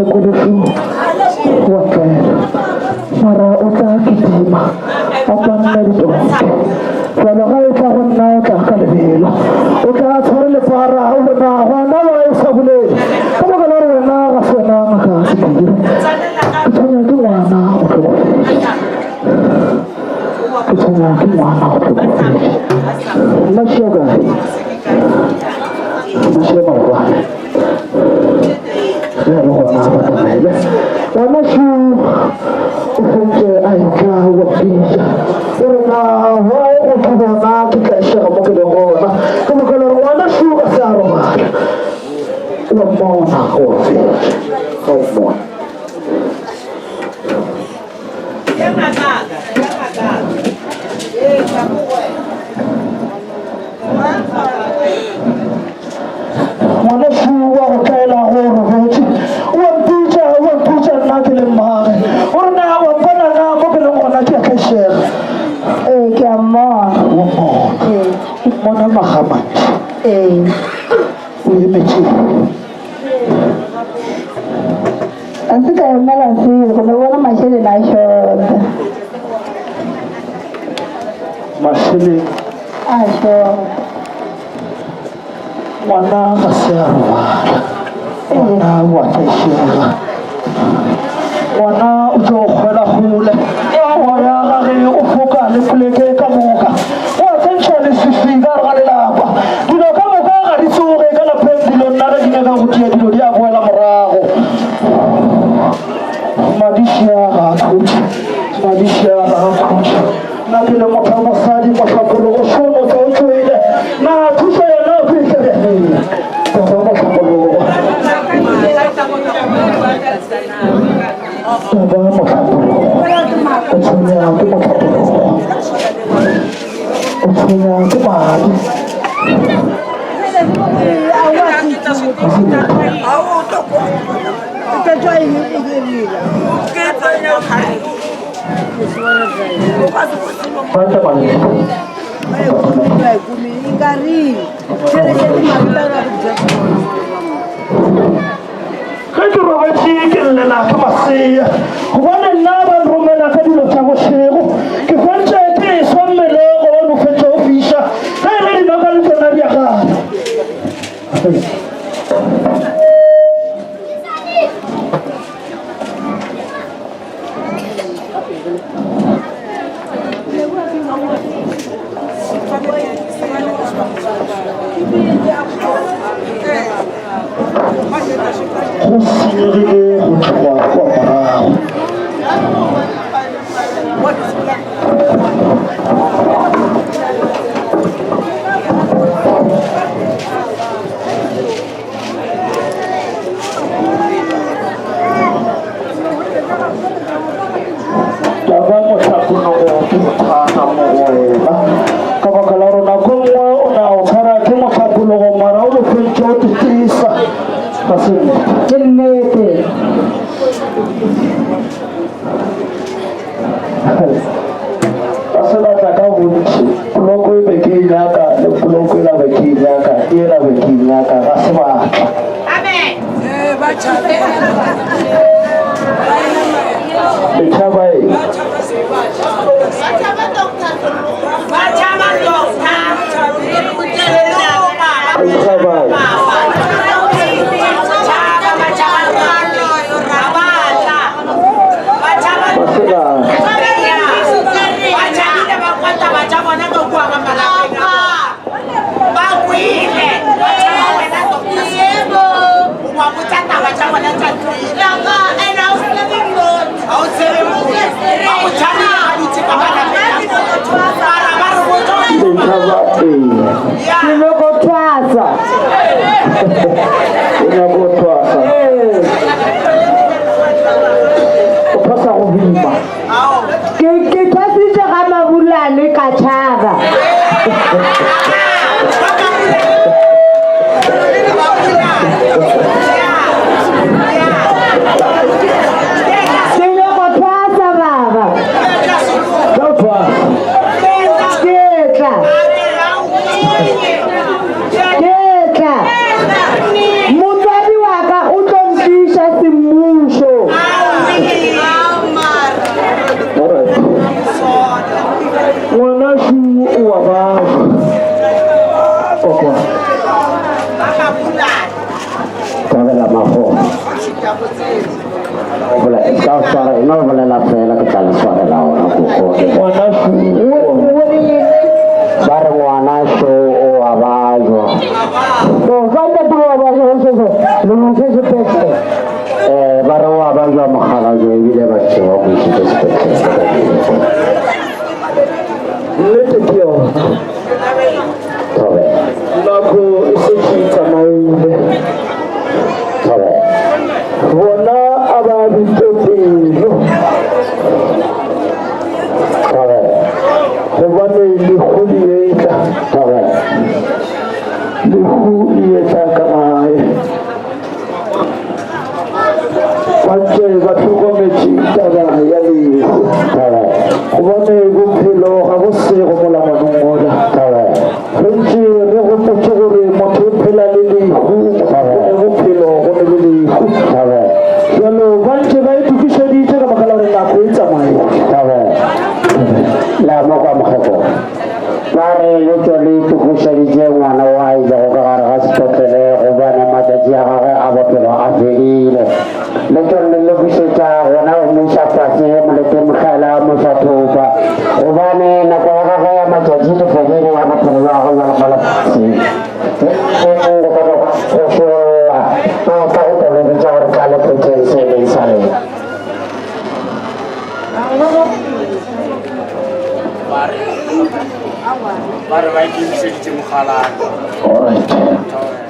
mokgekoloso wa tsela mara o tla kitima a tla nna ditonke jalo ga e tla go nna o tla ka lebelo o tla tshware lepara o bona gona ba e sa bolele ka baka la gore wena ga se wena ngaka sepire ke tshwenya ke ngwana o tlhokofetse ke tshwenya ke ngwana o tlhokofetse nna šia kae nna šia maobane ya le gona batamele wona šo o fentse a etla wa pisa o rena wa o ke bona ke tla šega mo ke le gona ke baka la gore ngwana šo a se a robala wa mmona go wa fetse ga o mmona ngwana šo wa go tlaela go robetse wa mpitša nna ke le mmage o re na wa mpona na mo ke leng gona ke a kgašega ke a mmona wa mmona magamantši o emetšeng a se ka emela seo go le bona mašheleng a šota mašheleng a šota ngwana ga se a robala ngwana wa kgašega ngwana o tlo kgwela gole go ya gage o foka le poleke ka moka wa tsentšha le sefi ka re ga lelapa dilo ka moka ga di tsoge ka lapeng dilo nna ge di nyaka go tia dilo di a boela morago madišiaga a khutše madišiaga a khutše nna ke le motho wa mosadi mohlapologo šomo tsa o tšoile na thuso yena o fitlhegegile tsa mohlapologo taba mohlapologo o tshwenya ke mohlapologo o tshwenya ke madi ge ke robetse ke llela ke masea gobane nna ba nromela ka dilo tša bošego ke fentse ke e swa mmelego ba no fentse o fiša ge e le dinoka le tsona di agana go senyegile go tloga kwa morago taba mohlapologo ke bothata mo go wena ka baka la gore nako nngwe o na o tshwara ke mohlapologo mara o lo fentse o tetisa ka sentle ke nnete ka selatla ka bontši poloko e be ke e nyaka le poloko e la be ke e nyaka e la be ke e nyaka ga se batla letšhaba e letšhaba Nimekotwaza. Nimekotwaza. Upasa kuvimba. Kikasisha kama bulani kachara. Nimekotwaza baba. Kotwaza. Keta. la makhala jo ebile ba tsewa go isitse sepetlele nnete ke yona thobe nako e setse e tsamaile thobe bona a ba bitse pelo thobe gobane lehu le etla thobe lehu le etla ka gae bantse ba tlhokometse taba ya lehu thobe gobane bophelo ga bo sego molamanong ola thobe gantse re gopotse gore motho o phela le lehu gone bophelo go ne le lehu thobe jalo bantse ba itukišeditse ka makala gore nako e tsamaye thobe la mo kwa mokgeko ba re le tlo le tukušeditše ngwana wa ile go ka gare ga sepetlele gobane matšatši a gage a bophelo a fedile le tlo le lokišetša gona go moša fase molete mogela moša thopa gobane nako ya gage ya matšatši le fedile ya bophelo ya go jalogala go šolla a ka go tolebetša gore ka lepetšeng se leng sa le ba re ba ikemišeditše mogalana alright